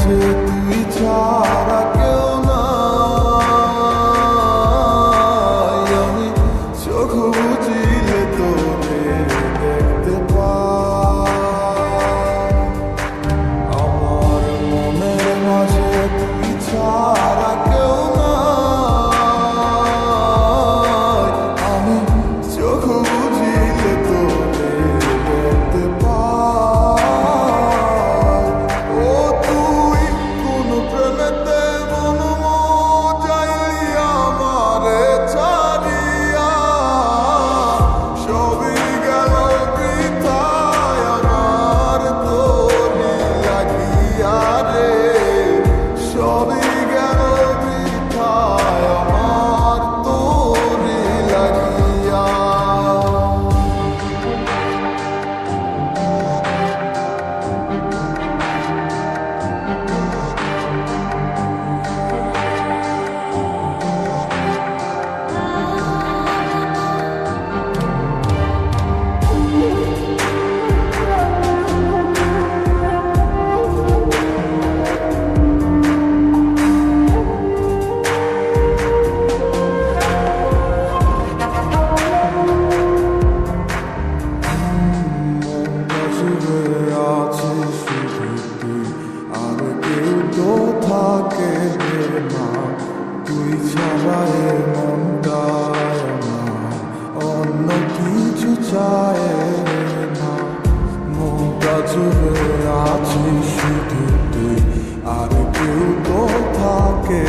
মাঝে তুই ছাড়া কেউ নাই। আমি চোখ বুঝিলে তোরে দেখতে পাই। আমার মনের মাঝে তুই ছাড়া কেউ নাই। আমি চোখ বুঝিলে তোরে দেখতে পাই। ও তুই কোন প্রেমেতে মন মজাইলি আমারে ছাড়িয়া। সবই গেল বৃথায় আমার তোরি লাগিয়া রে। সবই গেল বৃথায় আমার তোরি লাগিয়া। আছে শুধু তুই, আর কেউ তো থাকে না। তুই ছাড়া এ মনটায় আমার অন্য কিছু চায় না। মনটা জুড়ে আছে শুধু তুই, আর কেউ তো থাকে